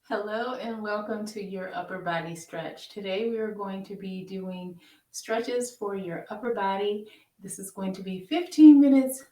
Hello and welcome to your upper body stretch. Today we are going to be doing stretches for your upper body. This is going to be 15 minutes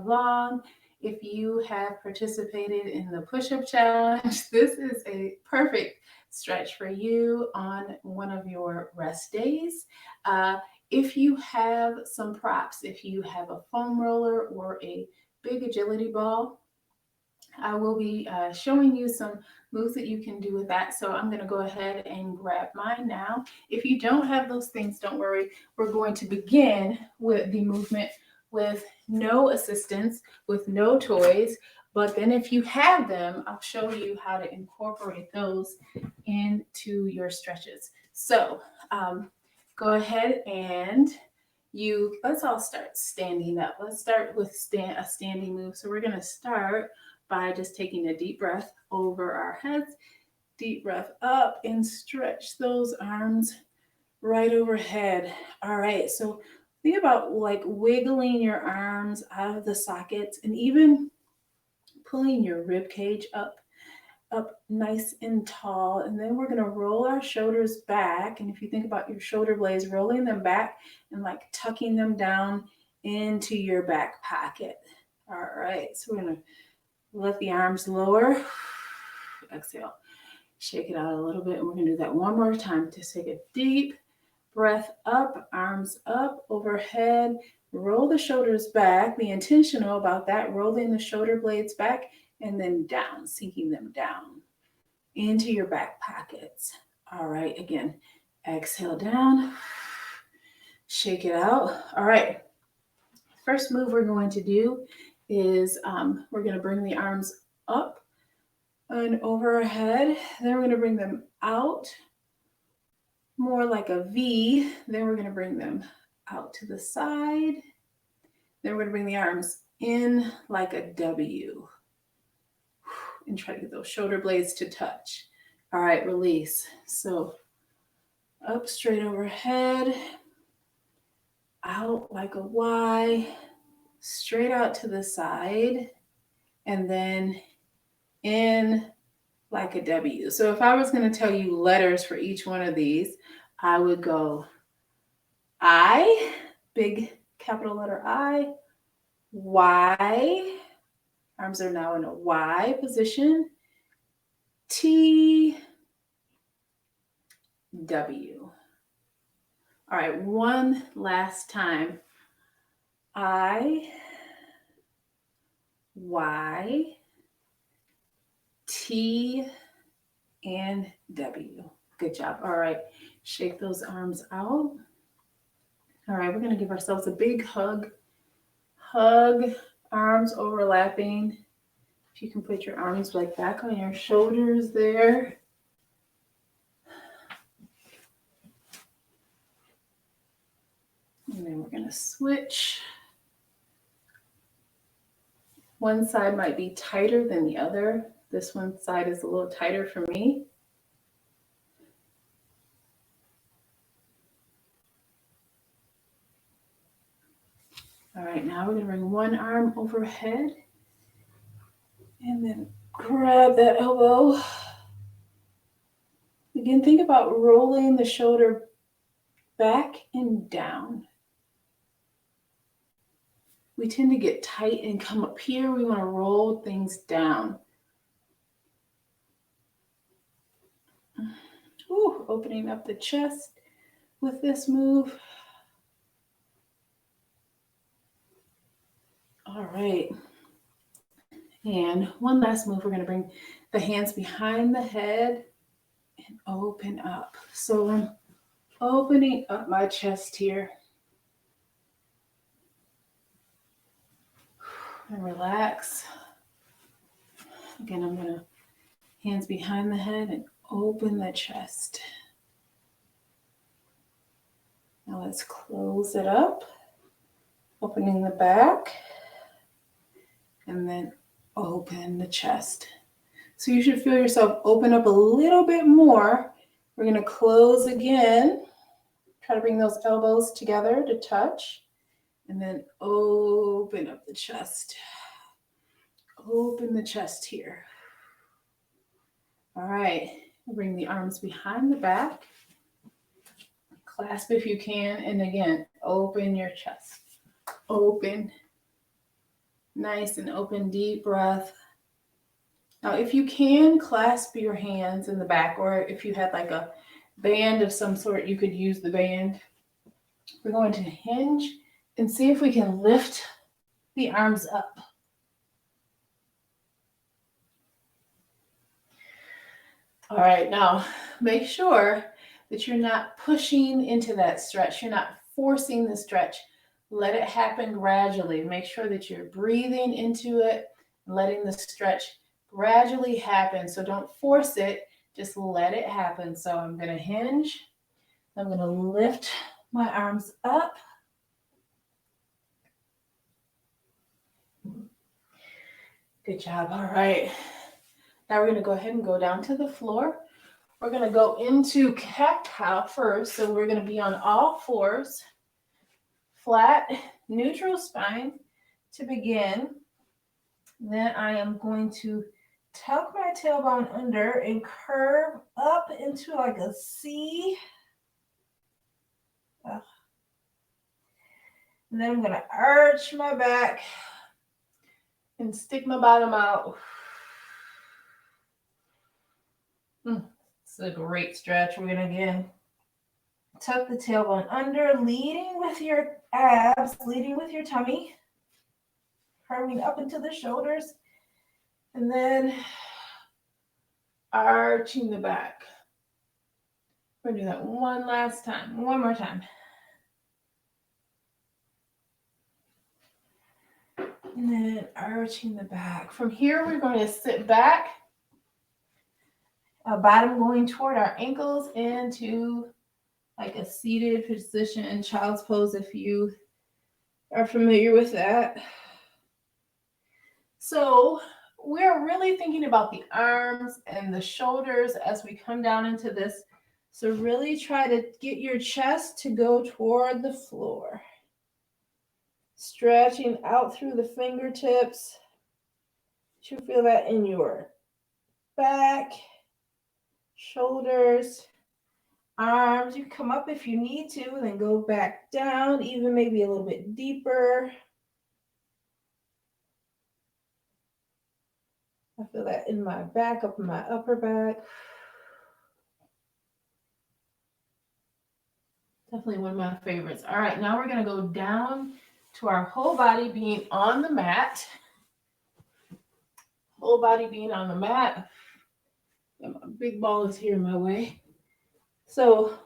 long. If you have participated in the push-up challenge, this is a perfect stretch for you on one of your rest days. If you have some props, if you have a foam roller or a big agility ball, I will be showing you some moves that you can do with that. So I'm going to go ahead and grab mine now. If you don't have those things, don't worry. We're going to begin with the movement with no assistance, with no toys. But then if you have them, I'll show you how to incorporate those into your stretches. So go ahead and let's all start standing up. Let's start with a standing move. So we're going to start by just taking a deep breath over our heads, deep breath up, and stretch those arms right overhead. All right, so think about like wiggling your arms out of the sockets and even pulling your rib cage up nice and tall. And then we're going to roll our shoulders back. And if you think about your shoulder blades, rolling them back and like tucking them down into your back pocket. All right, so we're going to let the arms lower. Exhale. Shake it out a little bit. And we're going to do that one more time. Just take a deep breath up, arms up, overhead. Roll the shoulders back. Be intentional about that. Rolling the shoulder blades back and then down, sinking them down into your back pockets. All right. Again, exhale down. Shake it out. All right. First move we're going to do is we're going to bring the arms up and over our head. Then we're going to bring them out more like a V. Then we're going to bring them out to the side. Then we're going to bring the arms in like a W and try to get those shoulder blades to touch. All right, release. So up straight overhead, out like a Y, straight out to the side, and then in like a W. So if I was going to tell you letters for each one of these, I would go I, big capital letter I, Y, arms are now in a Y position, T, W. All right, one last time. I, Y, T, and W. Good job. All right, shake those arms out. All right, we're going to give ourselves a big hug. Hug, arms overlapping. If you can put your arms like back on your shoulders there. And then we're going to switch. One side might be tighter than the other. This one side is a little tighter for me. All right, now we're going to bring one arm overhead and then grab that elbow. Again, think about rolling the shoulder back and down. We tend to get tight and come up here. We want to roll things down. Ooh, opening up the chest with this move. All right. And one last move, we're going to bring the hands behind the head and open up. So I'm opening up my chest here. And relax. Again, I'm going to hands behind the head and open the chest. Now let's close it up, opening the back, and then open the chest. So you should feel yourself open up a little bit more. We're going to close again. Try to bring those elbows together to touch, and then open up the chest. Open the chest here. All right, bring the arms behind the back. Clasp if you can, and again, open your chest. Open, nice and open, deep breath. Now, if you can, clasp your hands in the back, or if you had like a band of some sort, you could use the band. We're going to hinge and see if we can lift the arms up. All right, now make sure that you're not pushing into that stretch. You're not forcing the stretch. Let it happen gradually. Make sure that you're breathing into it, letting the stretch gradually happen. So don't force it, just let it happen. So I'm going to hinge. I'm going to lift my arms up. Good job. All right. Now we're going to go ahead and go down to the floor. We're going to go into cat-cow first. So we're going to be on all fours, flat, neutral spine to begin. Then I am going to tuck my tailbone under and curve up into like a C. And then I'm going to arch my back and stick my bottom out. It's a great stretch. We're going to again tuck the tailbone under, leading with your abs, leading with your tummy, curving up into the shoulders, and then arching the back. We're going to do that one last time, one more time. And then arching the back. From here, we're going to sit back, bottom going toward our ankles into like a seated position, child's pose if you are familiar with that. So we're really thinking about the arms and the shoulders as we come down into this. So really try to get your chest to go toward the floor. Stretching out through the fingertips. You feel that in your back, shoulders, arms. You come up if you need to, and then go back down, even maybe a little bit deeper. I feel that in my back, up in my upper back. Definitely one of my favorites. All right, now we're going to go down to our whole body being on the mat. Whole body being on the mat. And my big ball is here in my way. So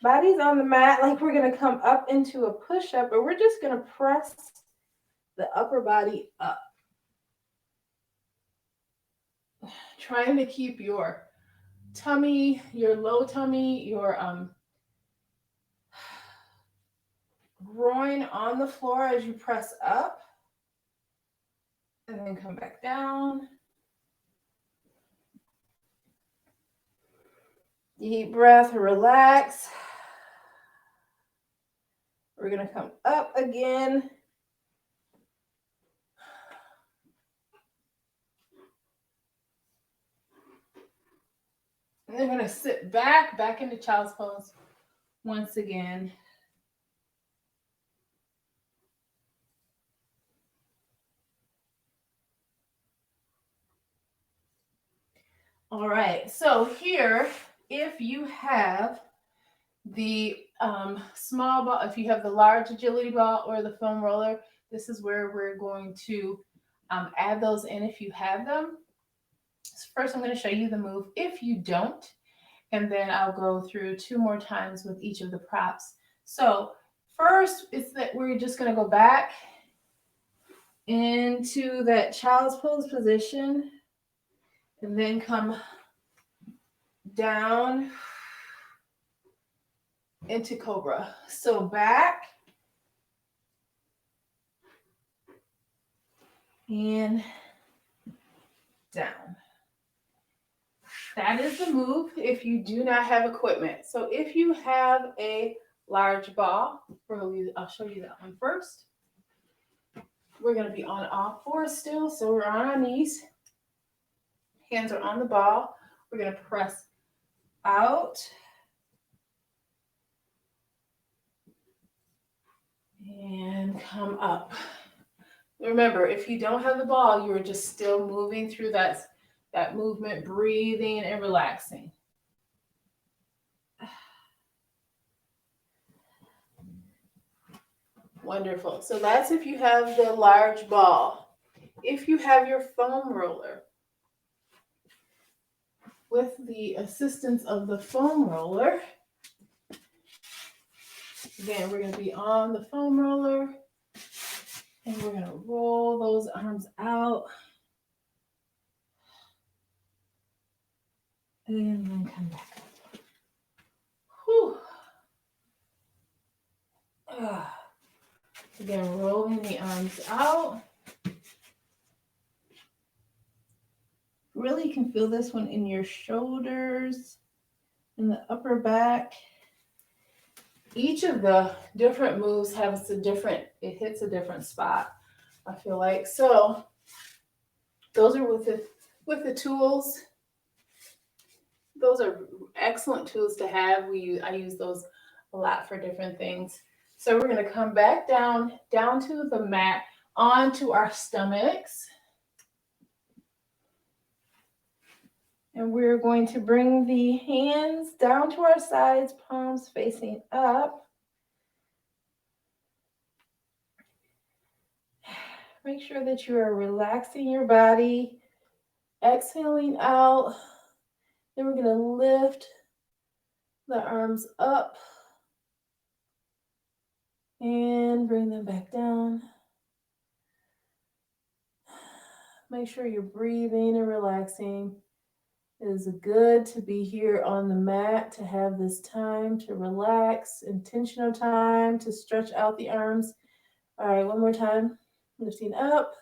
body's on the mat, like we're going to come up into a push-up, but we're just going to press the upper body up. Trying to keep your tummy, your low tummy, your groin on the floor as you press up. And then come back down. Deep breath, relax. We're going to come up again. And then we're going to sit back into child's pose once again. All right, so here, if you have the small ball, if you have the large agility ball or the foam roller, this is where we're going to add those in if you have them. So first, I'm going to show you the move if you don't, and then I'll go through 2 more times with each of the props. So first, it's that we're just going to go back into that child's pose position, and then come down into cobra. So back and down. That is the move if you do not have equipment. So if you have a large ball, I'll show you that one first. We're going to be on all fours still, so we're on our knees. Hands are on the ball. We're going to press out and come up. Remember, if you don't have the ball, you're just still moving through that movement, breathing and relaxing. Wonderful. So that's if you have the large ball. If you have your foam roller, with the assistance of the foam roller, again, we're going to be on the foam roller and we're going to roll those arms out and then come back up. Whew. Again, rolling the arms out. Really, you can feel this one in your shoulders, in the upper back. Each of the different moves has it hits a different spot, I feel like. So those are with the tools. Those are excellent tools to have. I use those a lot for different things. So we're going to come back down to the mat, onto our stomachs. And we're going to bring the hands down to our sides, palms facing up. Make sure that you are relaxing your body, exhaling out. Then we're going to lift the arms up and bring them back down. Make sure you're breathing and relaxing. It is good to be here on the mat, to have this time to relax, intentional time to stretch out the arms. All right, one more time. Lifting up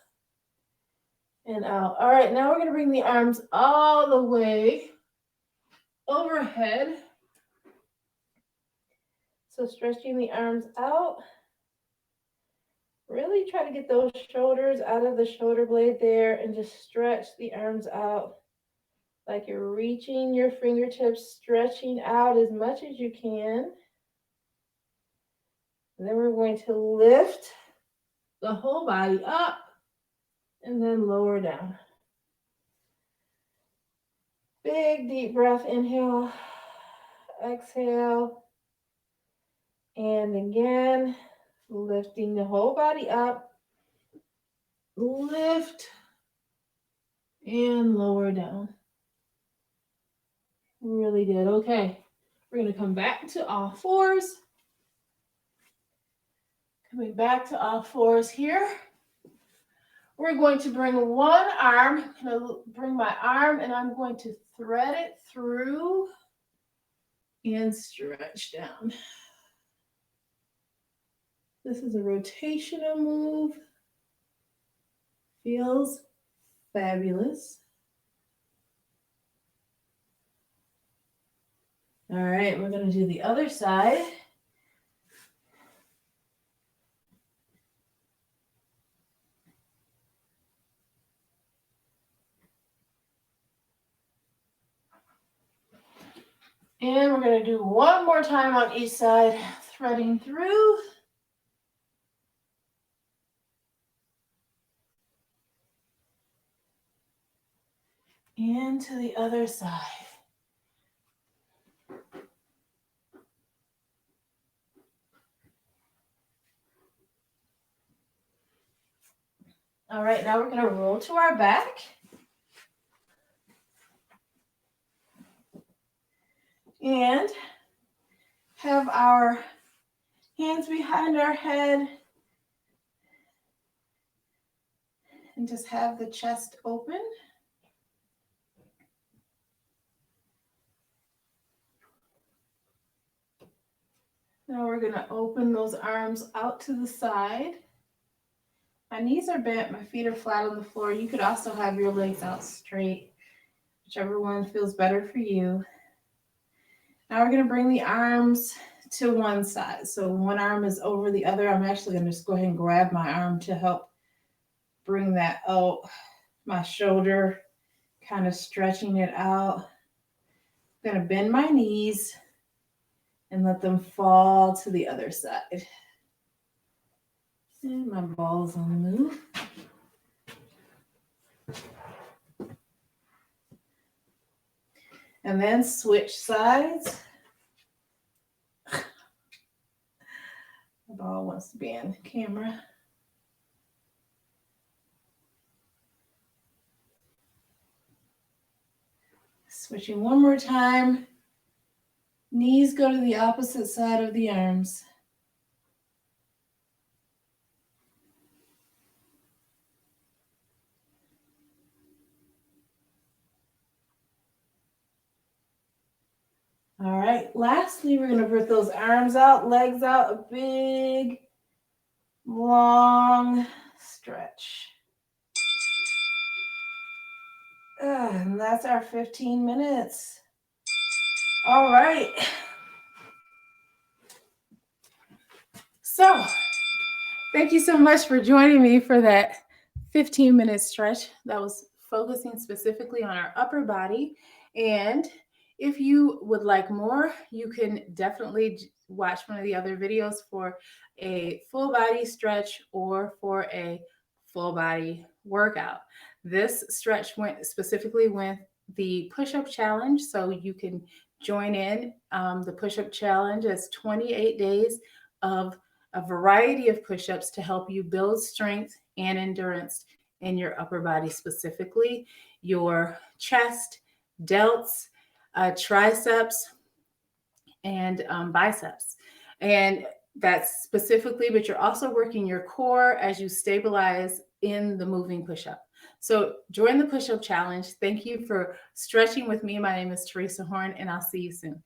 and out. All right, now we're going to bring the arms all the way overhead. So stretching the arms out. Really try to get those shoulders out of the shoulder blade there and just stretch the arms out like you're reaching your fingertips, stretching out as much as you can. And then we're going to lift the whole body up and then lower down. Big deep breath, inhale, exhale, and again, lifting the whole body up, lift, and lower down. Really good. Okay, we're going to come back to all fours. Coming back to all fours here. We're going to bring one arm, I'm going to bring my arm and I'm going to thread it through and stretch down. This is a rotational move. Feels fabulous. All right, we're going to do the other side. And we're going to do one more time on each side, threading through. And to the other side. All right, now we're going to roll to our back. And have our hands behind our head. And just have the chest open. Now we're going to open those arms out to the side. My knees are bent, my feet are flat on the floor. You could also have your legs out straight, whichever one feels better for you. Now we're going to bring the arms to one side. So one arm is over the other. I'm actually going to just go ahead and grab my arm to help bring that out, my shoulder, kind of stretching it out. I'm going to bend my knees and let them fall to the other side. And my ball's on the move. And then switch sides. The ball wants to be in the camera. Switching one more time. Knees go to the opposite side of the arms. All right, lastly, we're going to put those arms out, legs out, a big, long stretch. And that's our 15 minutes. All right. So, thank you so much for joining me for that 15-minute stretch that was focusing specifically on our upper body. And if you would like more, you can definitely watch one of the other videos for a full body stretch or for a full body workout. This stretch went specifically with the push-up challenge, so you can join in. The push-up challenge is 28 days of a variety of push-ups to help you build strength and endurance in your upper body, specifically your chest, delts, triceps, and biceps. And that's specifically, but you're also working your core as you stabilize in the moving push-up. So join the push-up challenge. Thank you for stretching with me. My name is Teresa Horn, and I'll see you soon.